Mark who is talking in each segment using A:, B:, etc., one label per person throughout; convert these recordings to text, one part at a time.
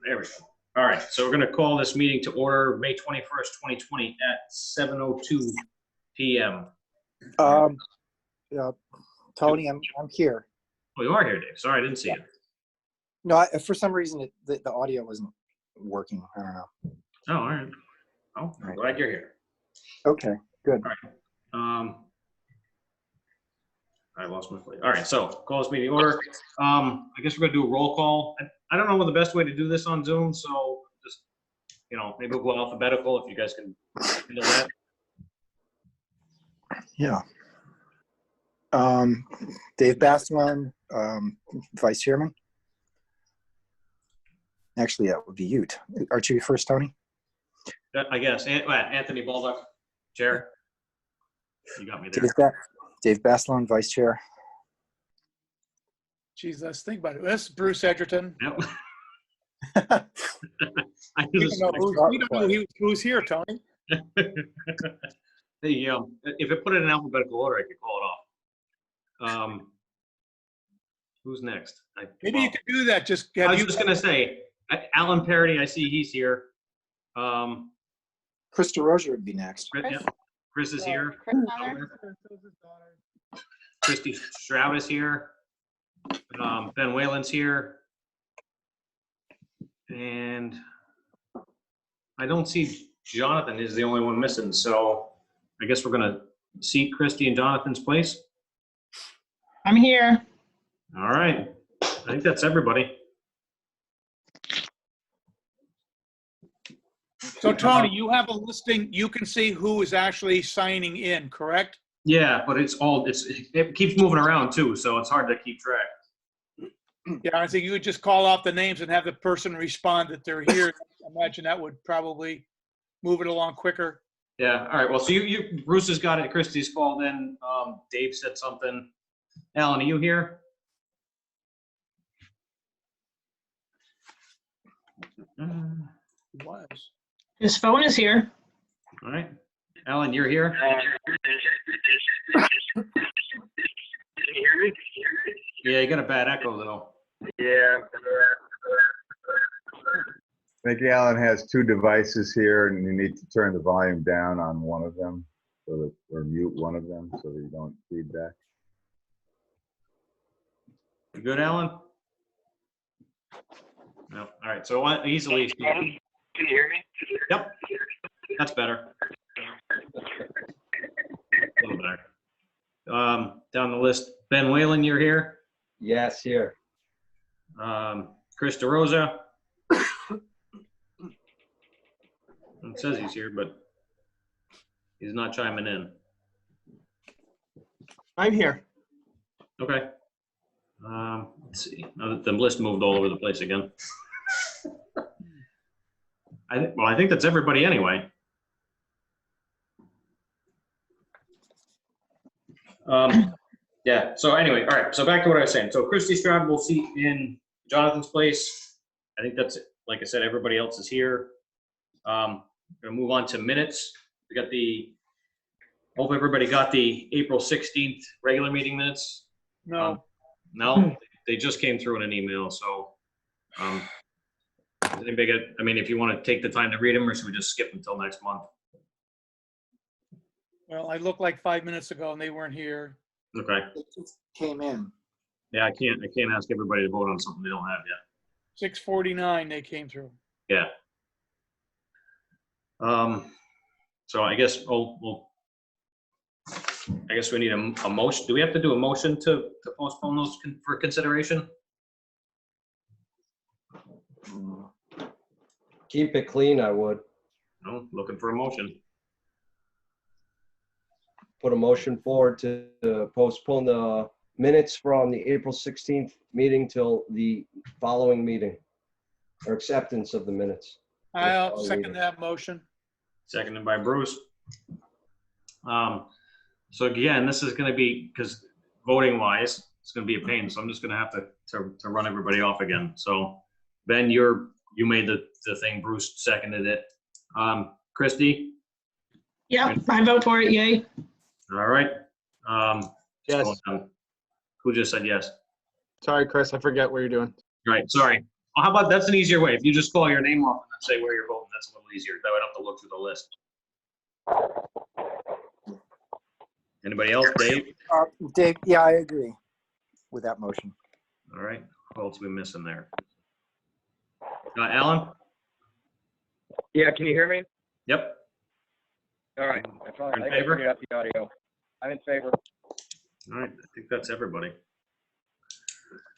A: There we go. All right, so we're going to call this meeting to order May 21st, 2020 at 7:02 p.m.
B: Yeah, Tony, I'm here.
A: Oh, you are here, Dave. Sorry, I didn't see you.
B: No, for some reason the audio wasn't working. I don't know.
A: Oh, all right. Oh, I'm glad you're here.
B: Okay, good.
A: All right. I lost my place. All right, so call this meeting to order. I guess we're going to do a roll call. I don't know what the best way to do this on Zoom, so just, maybe we'll go alphabetical if you guys can handle that.
B: Yeah. Dave Bastelon, Vice Chairman. Actually, that would be you. Aren't you first, Tony?
A: I guess. Anthony Baldock, Chair. You got me there.
B: Dave Bastelon, Vice Chair.
C: Geez, let's think about it. This is Bruce Edgerton.
A: Yep.
C: We don't know who's here, Tony.
A: If it put it in alphabetical order, I could call it off. Who's next?
C: Maybe you could do that.
A: I was just going to say, Alan Parody, I see he's here.
B: Chris DeRozier would be next.
A: Chris is here. Christy Stroud is here. Ben Whalen's here. And I don't see Jonathan is the only one missing. So I guess we're going to seat Christy in Jonathan's place.
D: I'm here.
A: All right. I think that's everybody.
C: So, Tony, you have a listing. You can see who is actually signing in, correct?
A: Yeah, but it keeps moving around too, so it's hard to keep track.
C: Yeah, I think you would just call off the names and have the person respond that they're here. I imagine that would probably move it along quicker.
A: Yeah. All right. Well, so Bruce has got it. Christy's called in. Dave said something. Alan, are you here?
C: It was.
D: His phone is here.
A: All right. Alan, you're here?
E: Can you hear me?
A: Yeah, you got a bad echo, though.
E: Yeah.
F: I think Alan has two devices here, and you need to turn the volume down on one of them, or mute one of them so that you don't feedback.
A: You good, Alan? No. All right. So easily.
E: Can you hear me?
A: Yep. That's better. A little better. Down the list, Ben Whalen, you're here?
G: Yes, here.
A: Chris DeRosa. It says he's here, but he's not chiming in.
G: I'm here.
A: Okay. Let's see. The list moved all over the place again. I think that's everybody anyway. Yeah, so anyway, all right, so back to what I was saying. So Christy Stroud will seat in Jonathan's place. I think that's it. Like I said, everybody else is here. Gonna move on to minutes. Hope everybody got the April 16th regular meeting minutes.
C: No.
A: No, they just came through in an email, so if you want to take the time to read them, or should we just skip until next month?
C: Well, I looked like 5 minutes ago and they weren't here.
A: Okay.
B: It just came in.
A: Yeah, I can't ask everybody to vote on something they don't have yet.
C: 6:49 they came through.
A: Yeah. So I guess I guess we need a motion. Do we have to do a motion to postpone those for consideration?
G: Keep it clean, I would.
A: No, looking for a motion.
G: Put a motion forward to postpone the minutes from the April 16th meeting till the following meeting, or acceptance of the minutes.
C: I'll second that motion.
A: Seconded by Bruce. So again, this is going to be, because voting wise, it's going to be a pain. So I'm just going to have to run everybody off again. So Ben, you made the thing. Bruce seconded it. Christy?
D: Yep, I vote for it, yay.
A: All right.
H: Yes.
A: Who just said yes?
H: Sorry, Chris, I forget what you're doing.
A: Right. Sorry. how about, that's an easier way. If you just call your name off and then say where you're voting, that's a little easier. That way I don't have to look through the list. Anybody else? Dave?
B: Dave, yeah, I agree with that motion.
A: All right. Who else are we missing there? Alan?
E: Yeah, can you hear me?
A: Yep.
E: All right. I thought
A: In
E: I
A: favor?
E: figured out the audio. I'm in favor.
A: All right. I think that's everybody.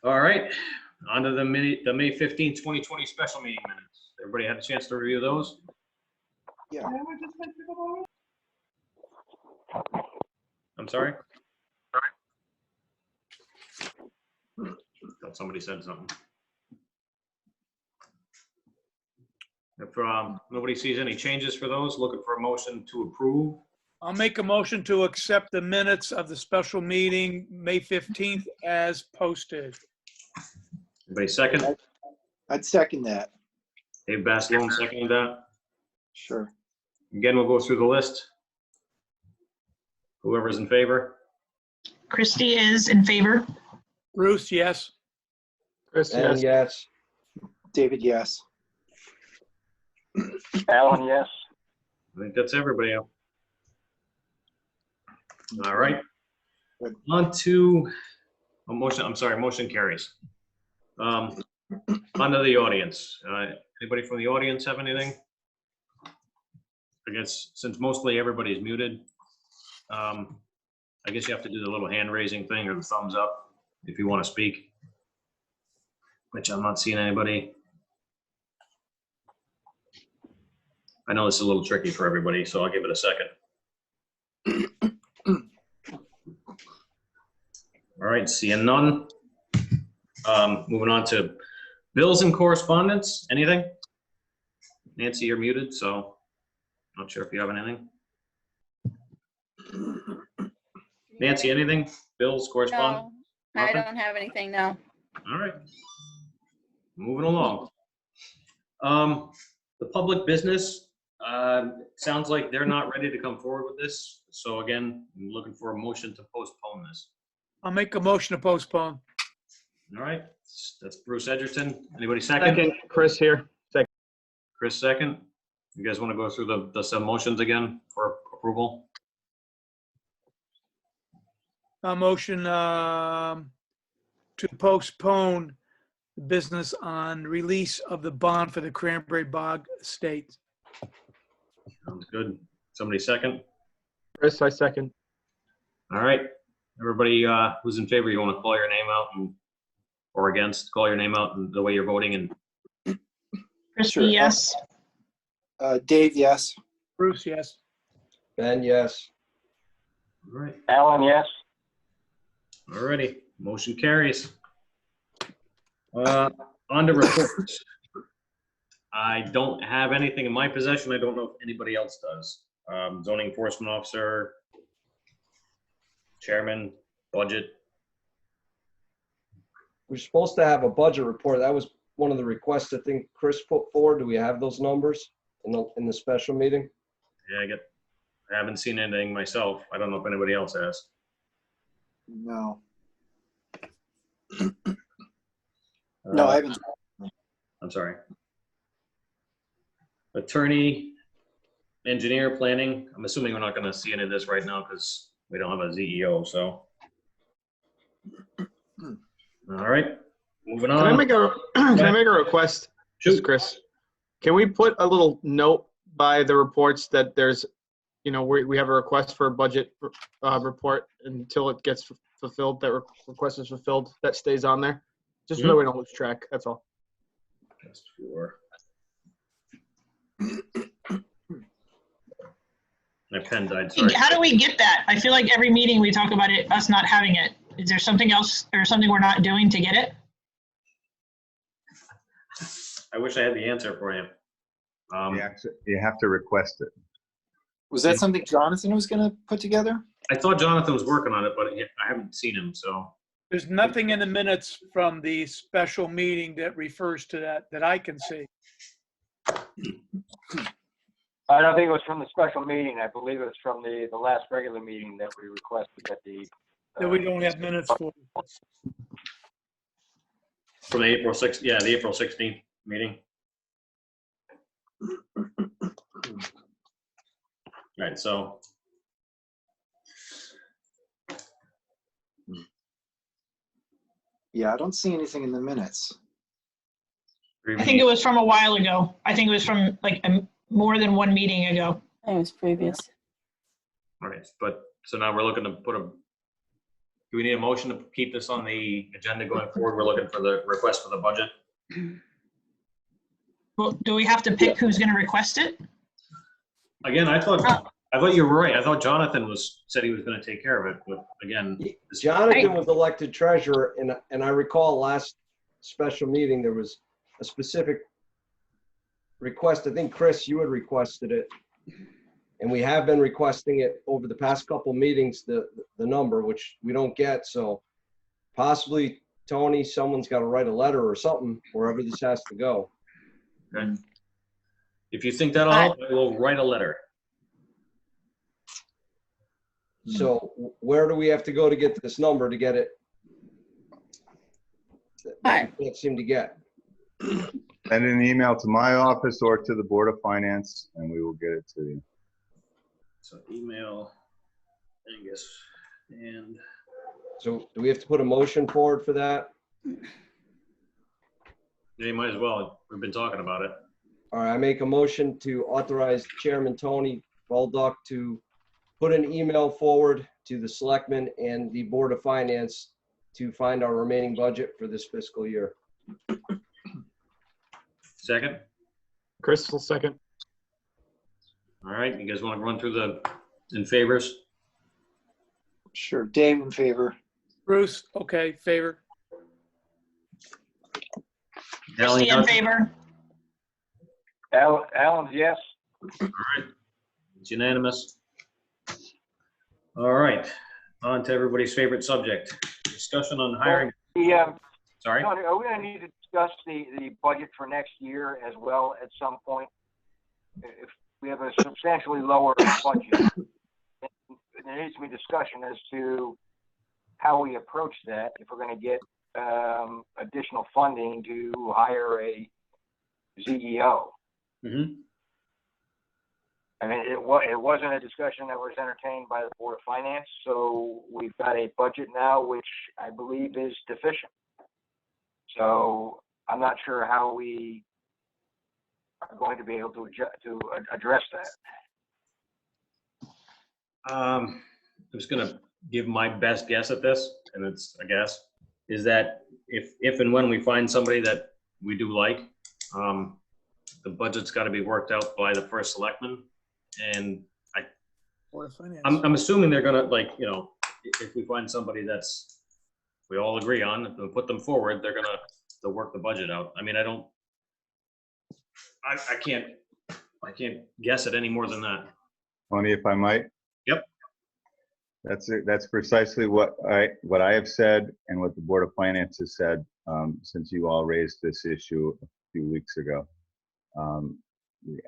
A: All right. On to the May 15th, 2020 special meeting minutes. Everybody had a chance to review those?
B: Yeah.
A: I'm sorry? Thought somebody said something. If nobody sees any changes for those, looking for a motion to approve.
C: I'll make a motion to accept the minutes of the special meeting, May 15th, as posted.
A: Anybody second?
B: I'd second that.
A: Dave Basalone seconded that.
B: Sure.
A: Again, we'll go through the list. Whoever's in favor.
D: Christie is in favor.
C: Bruce, yes.
H: Chris,
G: And
H: yes.
G: yes.
B: David, yes.
E: Alan, yes.
A: I think that's everybody else. All right.
B: Good.
A: On to a motion, I'm sorry, motion carries. On to the audience. Anybody from the audience have anything? I guess since mostly everybody's muted, I guess you have to do the little hand raising thing or the thumbs up if you want to speak, which I'm not seeing anybody. I know this is a little tricky for everybody, so I'll give it a second. All right, seeing none. Moving on to bills and correspondence. Anything? Nancy, you're muted, so not sure if you have anything. Nancy, anything? Bills, correspondence?
I: No, I
A: Nothing?
I: don't have anything, no.
A: All right. Moving along. The public business, sounds like they're not ready to come forward with this. So again, I'm looking for a motion to postpone this.
C: I'll make a motion to postpone.
A: All right, that's Bruce Edgerton. Anybody second?
H: Second, Chris here.
A: Chris second. You guys want to go through the sub motions again for approval?
C: A motion to postpone the business on release of the bond for the Cranberry Bog Estate.
A: Sounds good. Somebody second?
H: Chris, I second.
A: All right. Everybody who's in favor, you want to call your name out and, or against, call your name out and the way you're voting and
D: Christie,
B: Sure.
D: yes.
B: Dave, yes.
C: Bruce, yes.
G: Ben, yes.
A: all right.
E: Alan, yes.
A: All righty. Motion carries. On to reports. I don't have anything in my possession. I don't know if anybody else does. Zoning enforcement officer, chairman, budget.
G: We're supposed to have a budget report. That was one of the requests I think Chris put forward. Do we have those numbers in the special meeting?
A: Yeah, I haven't seen anything myself. I don't know if anybody else has.
B: No. No, I haven't.
A: I'm sorry. Attorney, engineer, planning. I'm assuming we're not going to see any of this right now because we don't have a ZEO, so. All right, moving on.
H: Can I make a request?
A: Shoot.
H: Just Chris. Can we put a little note by the reports that there's, we have a request for a budget report until it gets fulfilled, that request is fulfilled, that stays on there? Just so that we don't lose track, that's all.
A: Just for. My pen died, sorry.
D: How do we get that? I feel like every meeting we talk about it, us not having it. Is there something else or something we're not doing to get it?
A: I wish I had the answer for you.
F: You have to request it.
B: Was that something Jonathan was going to put together?
A: I thought Jonathan was working on it, but I haven't seen him, so.
C: There's nothing in the minutes from the special meeting that refers to that I can see.
E: I don't think it was from the special meeting. I believe it was from the last regular meeting that we requested that the.
C: That we don't have minutes for.
A: From the April 6th, yeah, the April 16th meeting. Right, so.
B: Yeah, I don't see anything in the minutes.
D: I think it was from a while ago. I think it was from like more than one meeting ago.
I: I think it was previous.
A: Right, but, so now we're looking to put a, do we need a motion to keep this on the agenda going forward? We're looking for the request for the budget.
D: Well, do we have to pick who's going to request it?
A: Again, I thought you were right. I thought Jonathan said he was gonna take care of it, but again.
G: Jonathan was elected treasurer, and I recall last special meeting, there was a specific request. I think, Chris, you had requested it. And we have been requesting it over the past couple meetings, the number, which we don't get. So possibly, Tony, someone's got to write a letter or something, wherever this has to go.
A: Okay. If you think that'll help, I will write a letter.
G: So where do we have to go to get this number to get it?
I: Hi.
G: Can't seem to get.
F: Send an email to my office or to the Board of Finance, and we will get it to you.
A: So email Angus and.
G: So do we have to put a motion forward for that?
A: Yeah, you might as well. We've been talking about it.
G: All right, I make a motion to authorize Chairman Tony Baldock to put an email forward to the Selectmen and the Board of Finance to find our remaining budget for this fiscal year.
A: Second?
H: Chris will second.
A: All right, you guys want to run through the in favors?
B: Sure. Dave in favor.
C: Bruce, okay, favor.
A: Alan,
D: Christie in favor.
E: Alan's yes.
A: all right, it's unanimous. All right, on to everybody's favorite subject, discussion on hiring. Sorry?
E: Tony, are we gonna need to discuss the budget for next year as well at some point? If we have a substantially lower budget, there needs to be discussion as to how we approach that, if we're gonna get additional funding to hire a CEO.
A: Mm-hmm.
E: I mean, it wasn't a discussion that was entertained by the Board of Finance, so we've got a budget now which I believe is deficient. So I'm not sure how we are going to be able to address that.
A: I'm just gonna give my best guess at this, and it's a guess, is that if and when we find somebody that we do like, the budget's got to be worked out by the first selectman, and I'm assuming they're gonna, like, you know, if we find somebody that's we all agree on, if we put them forward, they'll work the budget out. I mean, I can't guess it any more than that.
F: Tony, if I might?
A: Yep.
F: That's it. That's precisely what I have said and what the Board of Finance has said since you all raised this issue a few weeks ago.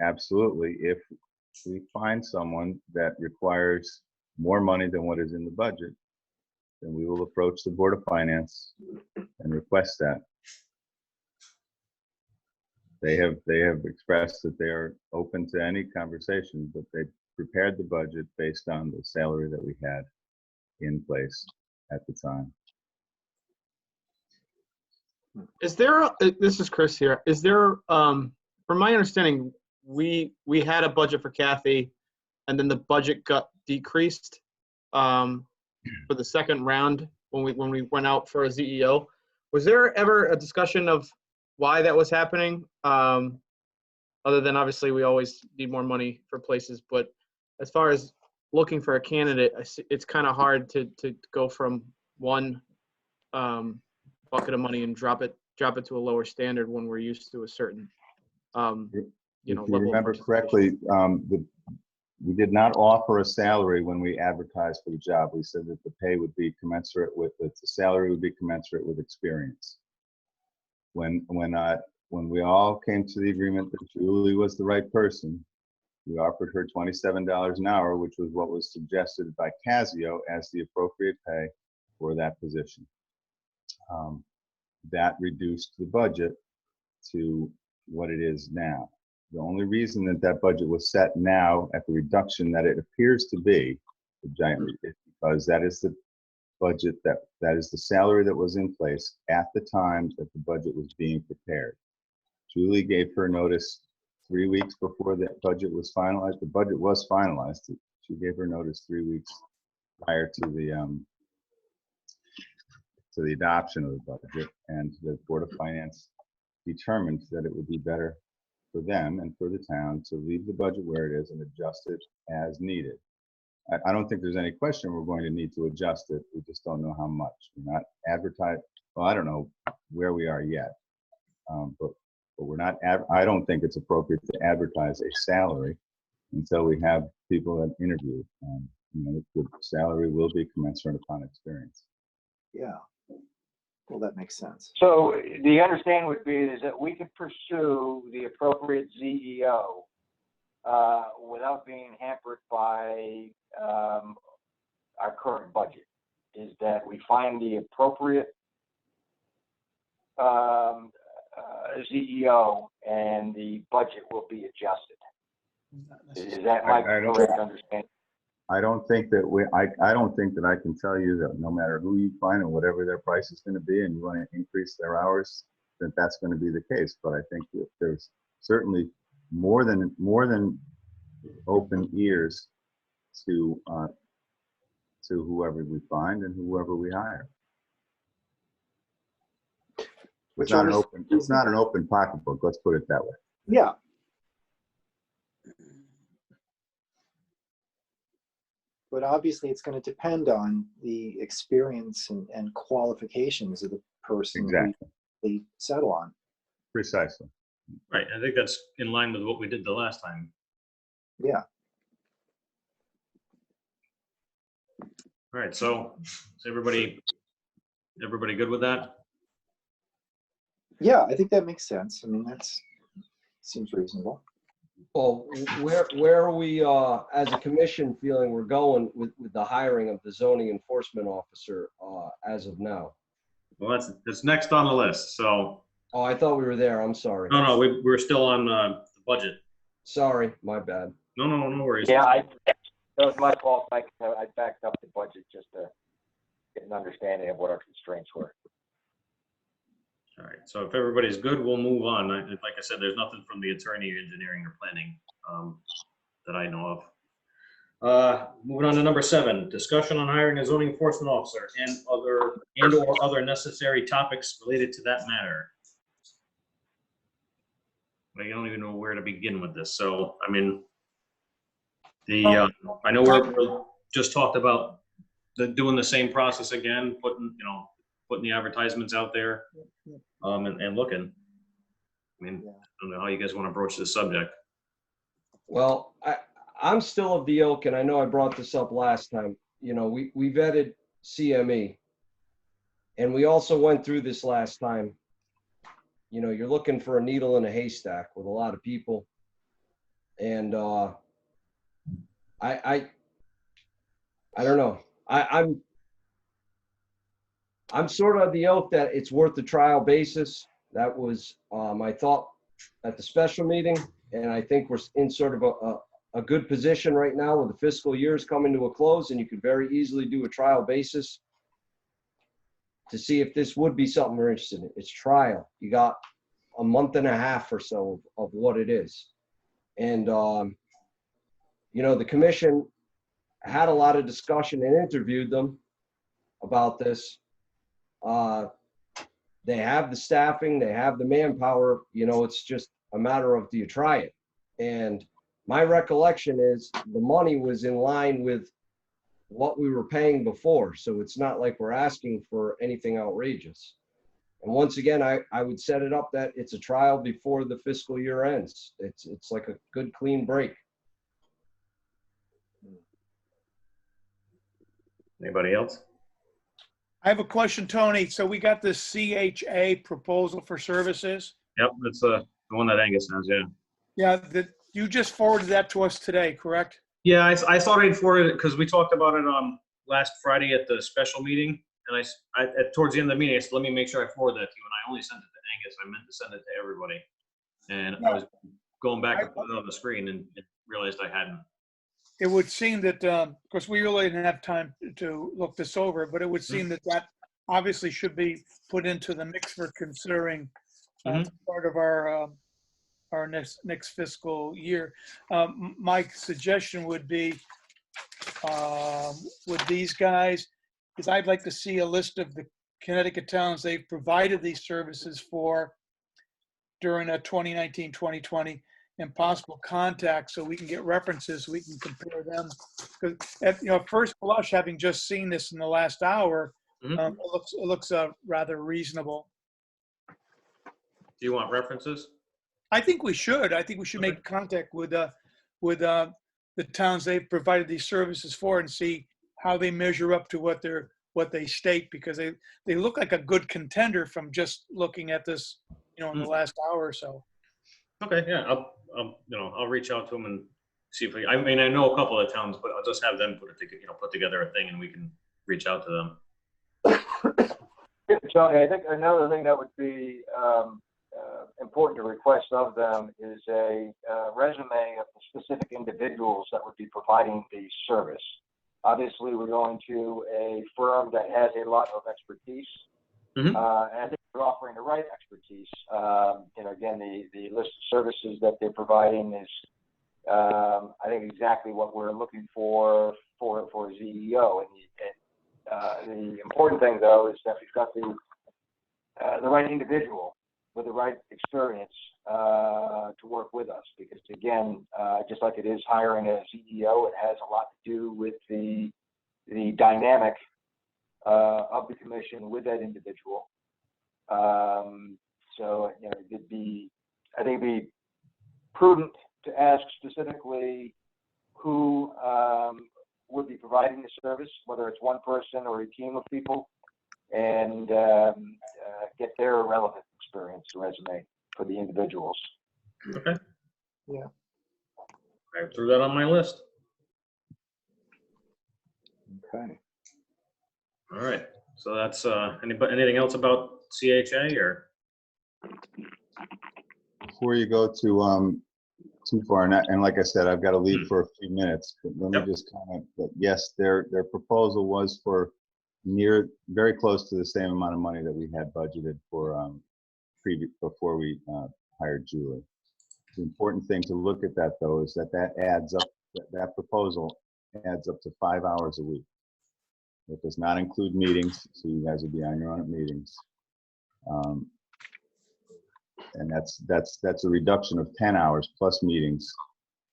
F: Absolutely, if we find someone that requires more money than what is in the budget, then we will approach the Board of Finance and request that. They have expressed that they are open to any conversation, but they prepared the budget based on the salary that we had in place at the time.
H: Is there, this is Chris here, is there, from my understanding, we had a budget for Kathy, and then the budget got decreased for the second round when we went out for a ZEO. Was there ever a discussion of why that was happening? Other than obviously we always need more money for places, but as far as looking for a candidate, it's kind of hard to go from one bucket of money and drop it to a lower standard when we're used to a certain
F: If you
H: level of
F: remember
H: participation.
F: correctly, we did not offer a salary when we advertised for the job. We said that the pay would be commensurate with, the salary would be commensurate with experience. When we all came to the agreement that Julie was the right person, we offered her $27 an hour, which was what was suggested by Casio as the appropriate pay for that position. that reduced the budget to what it is now. The only reason that that budget was set now at the reduction that it appears to be, the giant, is because that is the budget, that is the salary that was in place at the time that the budget was being prepared. Julie gave her notice 3 weeks before that budget was finalized. The budget was finalized. She gave her notice 3 weeks prior to the adoption of the budget, and the Board of Finance determined that it would be better for them and for the town to leave the budget where it is and adjust it as needed. I don't think there's any question we're going to need to adjust it. We just don't know how much. We're not advertised. Well, I don't know where we are yet, but we're not. I don't think it's appropriate to advertise a salary until we have people that interview. The salary will be commensurate upon experience.
B: Yeah. Well, that makes sense.
E: So the understanding would be is that we could pursue the appropriate ZEO without being hampered by our current budget. Is that we find the appropriate ZEO and the budget will be adjusted. Is that my correct understanding?
F: I don't think that I don't think that I can tell you that no matter who you find and whatever their price is going to be, and you want to increase their hours, that that's going to be the case. But I think that there's certainly more than open ears to whoever we find and whoever we hire. It's not an open pocketbook. Let's put it that way.
B: Yeah. But obviously, it's going to depend on the experience and qualifications of the person
F: Exactly.
B: we settle on.
F: Precisely.
A: Right, I think that's in line with what we did the last time.
B: Yeah.
A: All right, so is everybody good with that?
B: Yeah, I think that makes sense. I mean, seems reasonable.
G: Well, where are we, as a commission, feeling we're going with the hiring of the zoning enforcement officer as of now?
A: Well, that's next on the list, so,
G: Oh, I thought we were there. I'm sorry.
A: no, we're still on the budget.
G: Sorry, my bad.
A: No worries.
E: Yeah, that was my fault. I backed up the budget just to get an understanding of what our constraints were.
A: All right, so if everybody's good, we'll move on. Like I said, there's nothing from the attorney, engineering, or planning that I know of. Moving on to number 7, discussion on hiring a zoning enforcement officer and or other necessary topics related to that matter. I don't even know where to begin with this. So, I mean, I know we're just talked about doing the same process again, putting the advertisements out there, and looking. I mean, I don't know how you guys want to broach this subject.
G: Well, I'm still of the ilk, and I know I brought this up last time. We vetted CME, and we also went through this last time. You're looking for a needle in a haystack with a lot of people, and I don't know. I'm sort of the ilk that it's worth the trial basis. That was my thought at the special meeting, and I think we're in sort of a good position right now where the fiscal year is coming to a close, and you could very easily do a trial basis to see if this would be something we're interested in. It's trial. You got a month and a half or so of what it is. And, the commission had a lot of discussion and interviewed them about this. They have the staffing, they have the manpower, it's just a matter of, do you try it? And my recollection is the money was in line with what we were paying before. So it's not like we're asking for anything outrageous. And once again, I would set it up that it's a trial before the fiscal year ends. It's like a good, clean break.
A: Anybody else?
C: I have a question, Tony. So we got this CHA proposal for services.
A: Yep, that's the one that Angus has, yeah.
C: Yeah, you just forwarded that to us today, correct?
A: Yeah, I thought I'd forward it because we talked about it on last Friday at the special meeting. towards the end of the meeting, I said, let me make sure I forward that to you. And I only sent it to Angus. I meant to send it to everybody. And I was going back to put it on the screen and realized I hadn't.
C: It would seem that, of course, we really didn't have time to look this over, but it would seem that that obviously should be put into the mix for considering part of our next fiscal year. My suggestion would be with these guys is I'd like to see a list of the Connecticut towns they've provided these services for during 2019, 2020, and possible contacts so we can get references, so we can compare them. Because at first blush, having just seen this in the last hour, it looks rather reasonable.
A: Do you want references?
C: I think we should. I think we should make contact with the towns they've provided these services for and see how they measure up to what they state, because they look like a good contender from just looking at this, in the last hour or so.
A: Okay, yeah, I'll reach out to them and see if I know a couple of towns, but I'll just have them put together a thing and we can reach out to them.
E: Tony, I think another thing that would be important to request of them is a resume of the specific individuals that would be providing the service. Obviously, we're going to a firm that has a lot of expertise, and I think they're offering the right expertise. Again, the list of services that they're providing is, I think, exactly what we're looking for a CEO. And the important thing, though, is that we've got the right individual with the right experience to work with us. Because again, just like it is hiring a CEO, it has a lot to do with the dynamic of the commission with that individual. So it'd be, I think, it'd be prudent to ask specifically who would be providing the service, whether it's one person or a team of people, and get their relevant experience resume for the individuals.
A: Okay.
B: Yeah.
A: I threw that on my list.
B: Okay.
A: All right. So that's anything else about CHA or?
F: Before you go too far, and like I said, I've got to leave for a few minutes, but let me just comment that yes, their proposal was for very close to the same amount of money that we had budgeted for before we hired Julie. The important thing to look at that, though, is that adds up. That proposal adds up to 5 hours a week. It does not include meetings, so you guys will be on your own at meetings. And that's a reduction of 10 hours plus meetings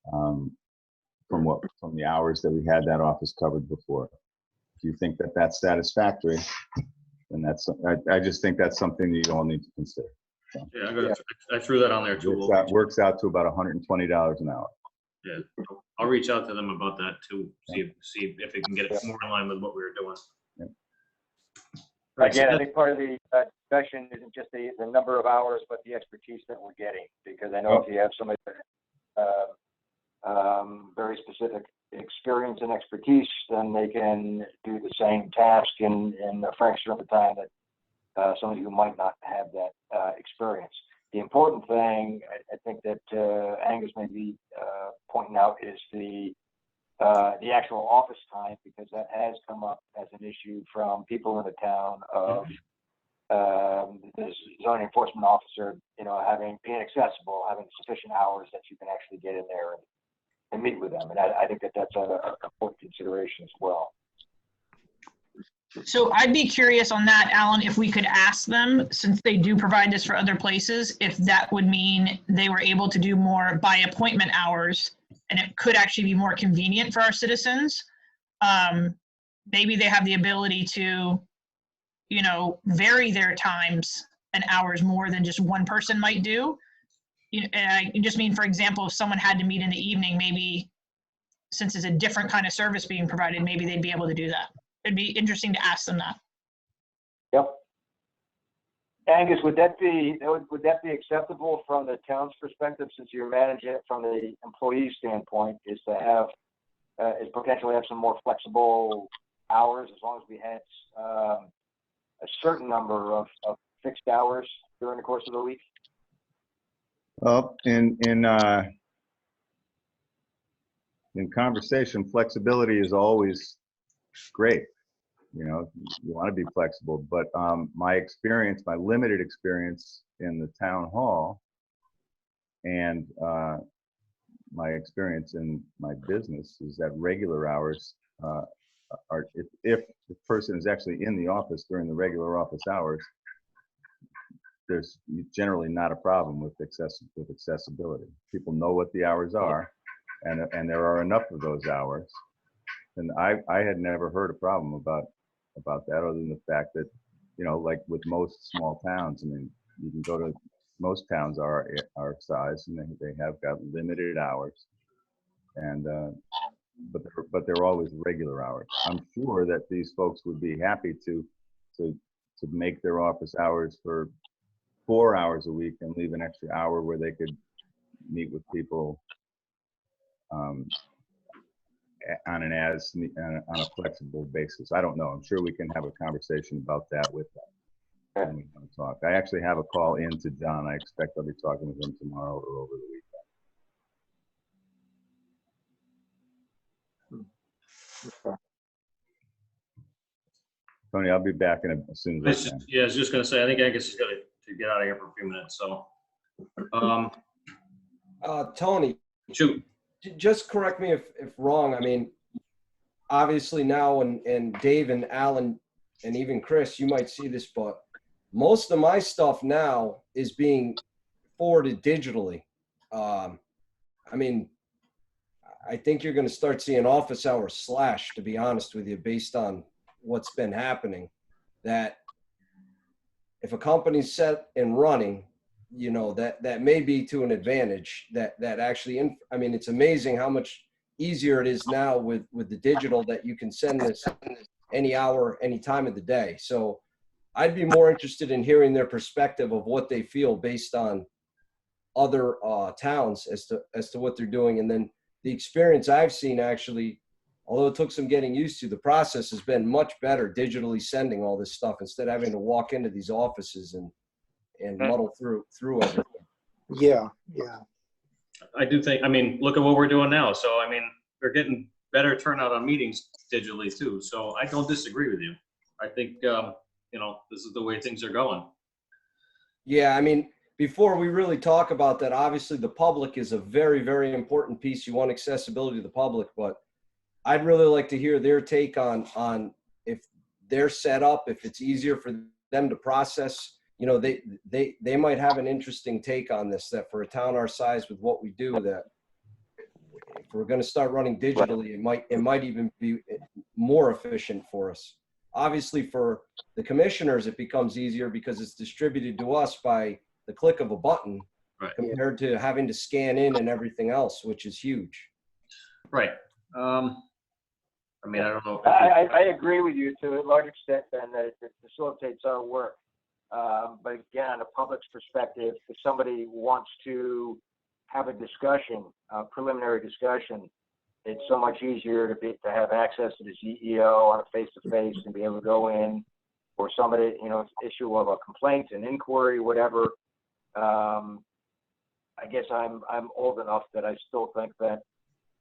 F: from the hours that we had that office covered before. If you think that that's satisfactory, then I just think that's something that you all need to consider. So,
A: Yeah, I threw that on there too.
F: Works out to about $120 an hour.
A: Yeah, I'll reach out to them about that too. See if we can get it more in line with what we were doing.
F: Yeah.
E: Again, I think part of the discussion isn't just the number of hours, but the expertise that we're getting. Because I know if you have somebody very specific experience and expertise, then they can do the same task in a fraction of the time that somebody who might not have that experience. The important thing, I think that Angus may be pointing out, is the actual office time, because that has come up as an issue from people in the town of the zoning enforcement officer, being accessible, having sufficient hours that you can actually get in there and meet with them. And I think that that's an important consideration as well.
D: So I'd be curious on that, Alan, if we could ask them, since they do provide this for other places, if that would mean they were able to do more by appointment hours, and it could actually be more convenient for our citizens. Maybe they have the ability to, vary their times and hours more than just one person might do. I just mean, for example, if someone had to meet in the evening, maybe since it's a different kind of service being provided, maybe they'd be able to do that. It'd be interesting to ask them that.
E: Yep. Angus, would that be acceptable from the town's perspective, since you're managing it from the employee standpoint, is potentially have some more flexible hours, as long as we had a certain number of fixed hours during the course of the week?
F: Well, in conversation, flexibility is always great. You know, you want to be flexible, but my experience, my limited experience in the town hall and my experience in my business is that regular hours are, if the person is actually in the office during the regular office hours, there's generally not a problem with accessibility. People know what the hours are, and there are enough of those hours. And I had never heard a problem about that, other than the fact that, you know, like with most small towns, I mean, you can go to most towns our size, and they have got limited hours, and but they're always regular hours. I'm sure that these folks would be happy to make their office hours for 4 hours a week and leave an extra hour where they could meet with people on a flexible basis. I don't know. I'm sure we can have a conversation about that with them when we want to talk. I actually have a call in to John. I expect I'll be talking with him tomorrow or over the weekend.
B: Okay.
F: Tony, I'll be back as soon as I can.
A: Yeah, I was just gonna say, I think Angus is gonna get out of here for a few minutes, so.
G: Tony,
A: Shoot.
G: just correct me if wrong. I mean, obviously now, and Dave and Alan and even Chris, you might see this, but most of my stuff now is being forwarded digitally. I mean, I think you're going to start seeing office hours slashed, to be honest with you, based on what's been happening. That if a company's set and running, you know, that may be to an advantage. That actually, I mean, it's amazing how much easier it is now with the digital, that you can send this any hour, any time of the day. So I'd be more interested in hearing their perspective of what they feel based on other towns as to what they're doing. And then the experience I've seen, actually, although it took some getting used to, the process has been much better digitally sending all this stuff instead of having to walk into these offices and muddle through everything.
B: Yeah.
A: I do think, I mean, look at what we're doing now. So, I mean, we're getting better turnout on meetings digitally too. So I don't disagree with you. I think, you know, this is the way things are going.
G: Yeah, I mean, before we really talk about that, obviously the public is a very, very important piece. You want accessibility to the public, but I'd really like to hear their take on if they're set up, if it's easier for them to process. You know, they might have an interesting take on this, that for a town our size with what we do, that if we're going to start running digitally, it might even be more efficient for us. Obviously for the commissioners, it becomes easier because it's distributed to us by the click of a button,
A: Right.
G: compared to having to scan in and everything else, which is huge.
A: Right. I mean, I don't know.
E: I agree with you to a large extent, Ben, that it facilitates our work. But again, on the public's perspective, if somebody wants to have a discussion, a preliminary discussion, it's so much easier to have access to the CEO on a face-to-face and be able to go in, or somebody, you know, issue of a complaint, an inquiry, whatever. I guess I'm old enough that I still think that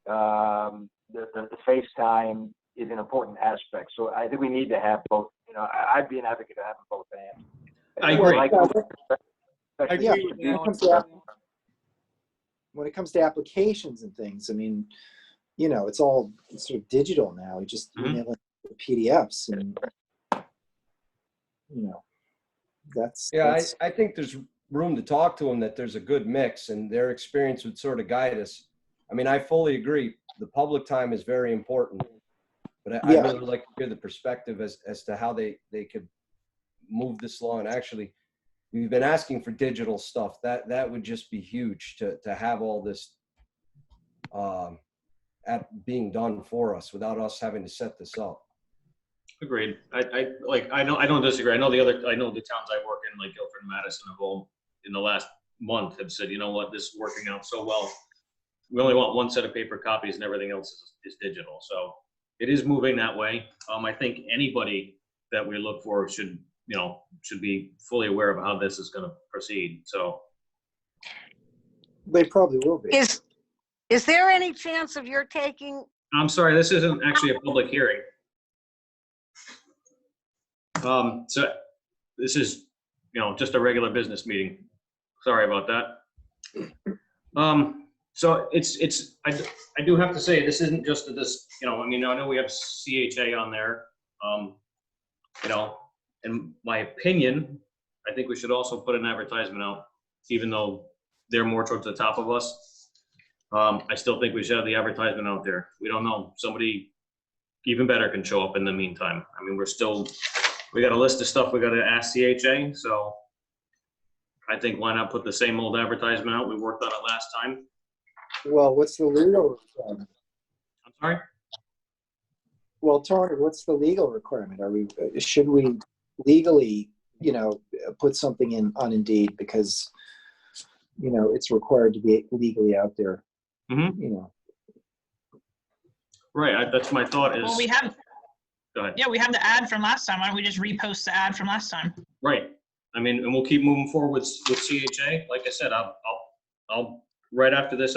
E: the FaceTime is an important aspect. So I think we need to have both. You know, I'd be an advocate of having both hands.
A: I agree.
C: I
B: Yeah,
C: agree with Alan.
B: when it comes to applications and things, I mean, you know, it's sort of digital now. You just email it PDFs, and you know, that's
G: I think there's room to talk to them, that there's a good mix, and their experience would sort of guide us. I mean, I fully agree. The public time is very important, but I'd really like to hear the perspective as to how they could move this along. Actually, we've been asking for digital stuff. That would just be huge to have all this being done for us without us having to set this up.
A: Agreed. I don't disagree. I know the towns I work in, like Guilford and Madison, have all in the last month have said, you know what, this is working out so well. We only want one set of paper copies and everything else is digital. So it is moving that way. I think anybody that we look for should should be fully aware of how this is going to proceed. So
B: They probably will be.
I: Is there any chance of your taking,
A: I'm sorry, this isn't actually a public hearing. So this is, just a regular business meeting. Sorry about that. So I do have to say, this isn't just this, I know we have CHA on there. In my opinion, I think we should also put an advertisement out, even though they're more towards the top of us. I still think we should have the advertisement out there. We don't know. Somebody even better can show up in the meantime. We got a list of stuff we got to ask CHA. So I think why not put the same old advertisement out? We worked on it last time.
B: Well, what's the legal requirement?
A: I'm sorry?
B: Well, Tony, what's the legal requirement? Should we legally, put something in on Indeed because, it's required to be legally out there?
A: Mm-hmm. Right. That's my thought is.
D: Well, we have,
A: Go ahead.
D: yeah, we have the ad from last time. Why don't we just repost the ad from last time?
A: Right. And we'll keep moving forward with CHA. Like I said, I'll right after this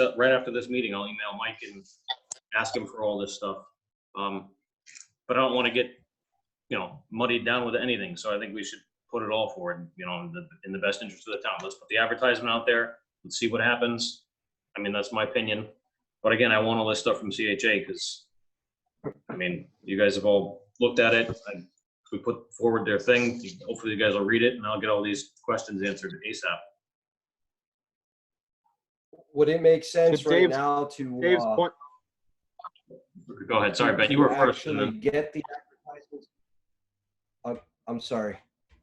A: meeting, I'll email Mike and ask him for all this stuff. But I don't want to get, muddied down with anything. So I think we should put it all forward, in the best interest of the town. Let's put the advertisement out there. Let's see what happens. That's my opinion. But again, I want all this stuff from CHA because, you guys have all looked at it. We put forward their thing. Hopefully you guys will read it and I'll get all these questions answered ASAP.
G: Would it make sense
H: To
G: right
H: Dave's-
G: now to
H: Dave's point,
A: Go ahead. Sorry, Ben, you were first. And
G: actually
A: then,
G: get the advertisements? I'm sorry.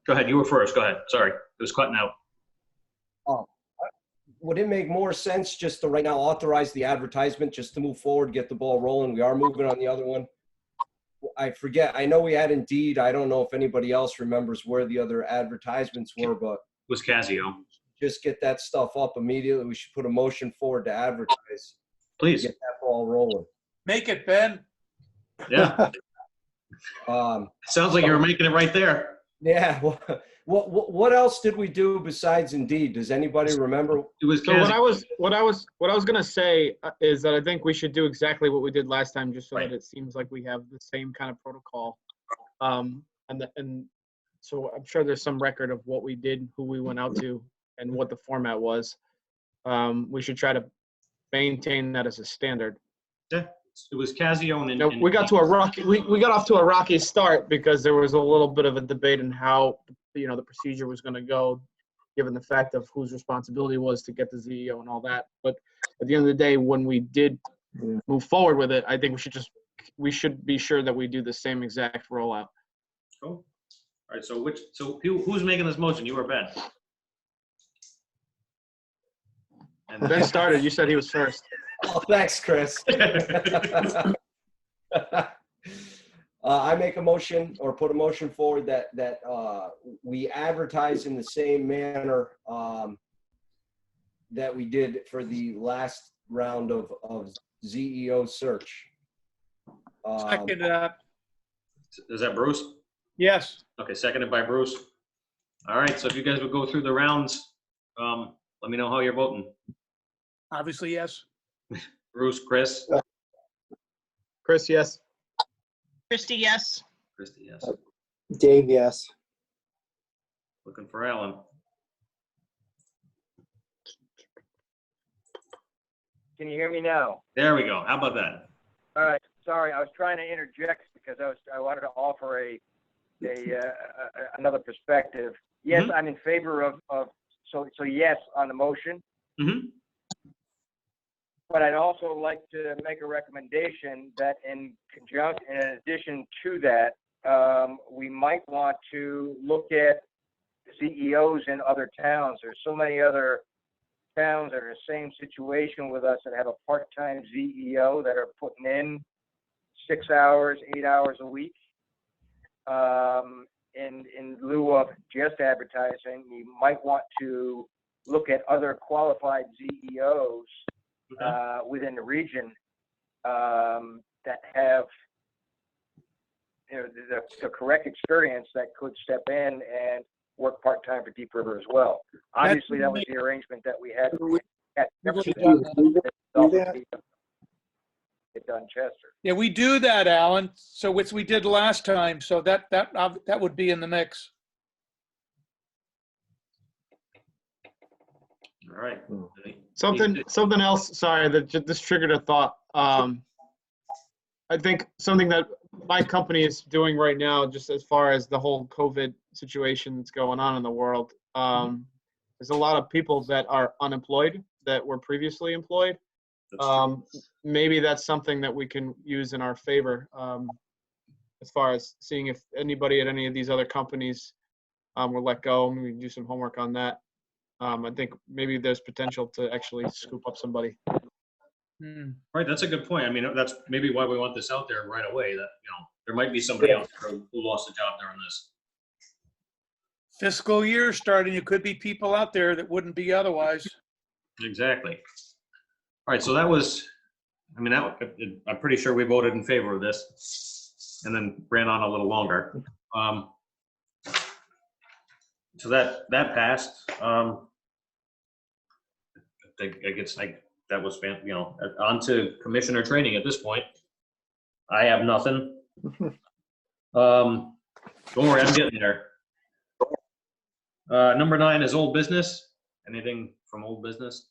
A: go ahead. You were first. Go ahead. Sorry. It was cutting out.
G: Would it make more sense just to right now authorize the advertisement just to move forward, get the ball rolling? We are moving on the other one. I forget. I know we had Indeed. I don't know if anybody else remembers where the other advertisements were, but
A: It was Casio.
G: just get that stuff up immediately. We should put a motion forward to advertise.
A: Please.
G: Get that ball rolling.
C: Make it, Ben.
A: Yeah.
G: Um,
A: Sounds like you were making it right there.
G: yeah. What else did we do besides Indeed? Does anybody remember?
A: It was
H: so
A: Casio.
H: what I was gonna say is that I think we should do exactly what we did last time, just so
A: Right.
H: that it seems like we have the same kind of protocol. And so I'm sure there's some record of what we did, who we went out to, and what the format was. We should try to maintain that as a standard.
A: Yeah. It was Casio and.
H: Now, we got off to a rocky start because there was a little bit of a debate in how the procedure was going to go, given the fact of whose responsibility was to get the CEO and all that. But at the end of the day, when we did move forward with it, I think we should be sure that we do the same exact rollout.
A: Cool. All right. So who's making this motion? You or Ben? And
H: Ben started. You said he was first.
G: Oh, thanks, Chris. I make a motion or put a motion forward that we advertise in the same manner that we did for the last round of ZEO search.
C: Second,
A: Is that Bruce?
C: yes.
A: Okay, seconded by Bruce. All right. So if you guys would go through the rounds, let me know how you're voting.
C: Obviously, yes.
A: Bruce, Chris.
H: Chris, yes.
D: Christie, yes.
A: Christie, yes.
B: Dave, yes.
A: Looking for Alan.
E: Can you hear me now?
A: There we go. How about that?
E: All right. Sorry, I was trying to interject because I wanted to offer another perspective. Yes, I'm in favor of so yes on the motion.
A: Mm-hmm.
E: But I'd also like to make a recommendation that in addition to that, we might want to look at CEOs in other towns. There's so many other towns that are in the same situation with us that have a part-time CEO that are putting in 6 hours, 8 hours a week. In lieu of just advertising, you might want to look at other qualified CEOs within the region that have the correct experience that could step in and work part-time for Deep River as well. Obviously, that was the arrangement that we had.
C: We've already
B: Should we
C: done that.
B: do that?
E: Get done, Chester.
C: Yeah, we do that, Alan. So which we did last time. So that would be in the mix.
A: All right.
H: Something else, sorry, that this triggered a thought. I think something that my company is doing right now, just as far as the whole COVID situation that's going on in the world, there's a lot of people that are unemployed that were previously employed.
A: That's true.
H: Maybe that's something that we can use in our favor, as far as seeing if anybody at any of these other companies were let go, and we can do some homework on that. I think maybe there's potential to actually scoop up somebody.
A: Right, that's a good point. I mean, that's maybe why we want this out there right away, that, there might be somebody out there who lost a job during this.
C: Fiscal year starting, it could be people out there that wouldn't be otherwise.
A: Exactly. All right, so that was, I mean, I'm pretty sure we voted in favor of this and then ran on a little longer. So that passed. I guess that was, on to commissioner training at this point. I have nothing. Don't worry, I'm getting there. Number 9 is old business. Anything from old business?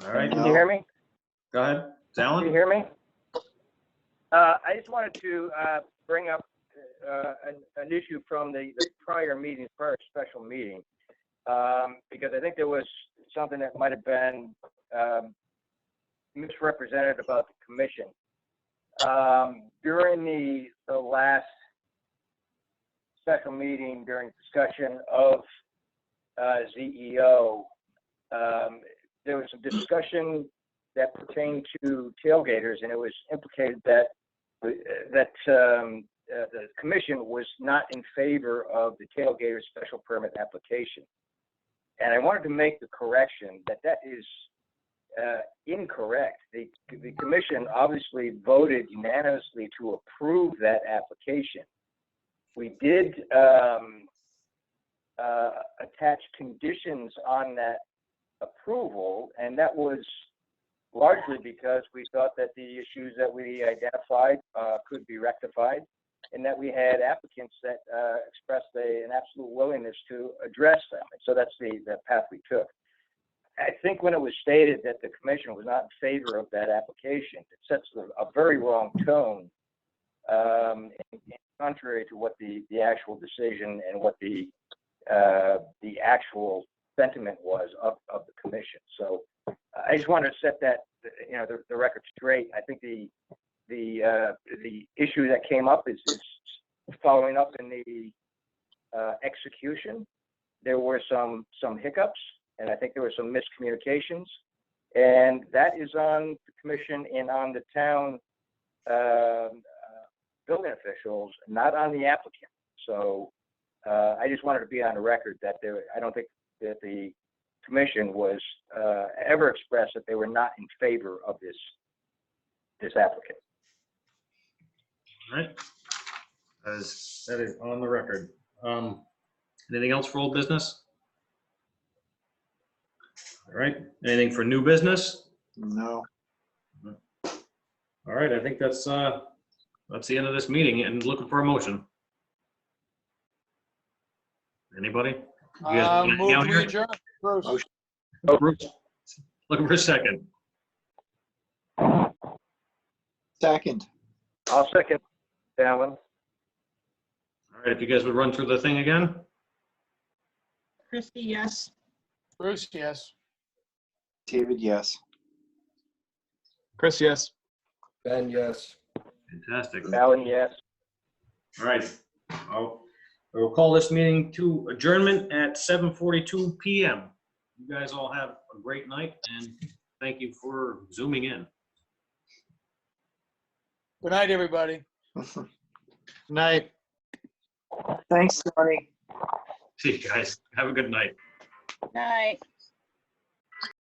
A: All right.
E: Can you hear me?
A: Go ahead.
E: Can you
A: Alan?
E: hear me? I just wanted to bring up an issue from the prior special meeting, because I think there was something that might have been misrepresented about the commission. During the last special meeting, during discussion of ZEO, there was some discussion that pertained to tailgaters, and it was implicated that the commission was not in favor of the tailgater special permit application. And I wanted to make the correction that is incorrect. The commission obviously voted unanimously to approve that application. We did attach conditions on that approval, and that was largely because we thought that the issues that we identified could be rectified, and that we had applicants that expressed an absolute willingness to address them. And so that's the path we took. I think when it was stated that the commission was not in favor of that application, it sets a very wrong tone, and contrary to what the actual decision and what the actual sentiment was of the commission. So I just wanted to set that, the record straight. I think the issue that came up is following up in the execution. There were some hiccups, and I think there were some miscommunications, and that is on the commission and on the town building officials, not on the applicant. So I just wanted to be on the record that I don't think that the commission was ever expressed that they were not in favor of this applicant.
A: All right. That is on the record. Anything else for old business? All right. Anything for new business?
B: No.
A: All right. I think that's the end of this meeting, and looking for a motion. Anybody? You guys wanna hang
C: Move
A: out
C: to
A: here?
C: adjourn. Bruce.
A: Bruce, looking for a second.
B: Second.
E: I'll second, Alan.
A: All right. If you guys would run through the thing again.
D: Christie, yes.
C: Bruce, yes.
B: David, yes.
H: Chris, yes.
G: Ben, yes.
A: Fantastic.
E: Alan, yes.
A: All right. I will call this meeting to adjournment at 7:42 p.m. You guys all have a great night, and thank you for zooming in.
C: Good night, everybody.
H: Night.
B: Thanks, Tony.
A: See you guys. Have a good night.
I: Night.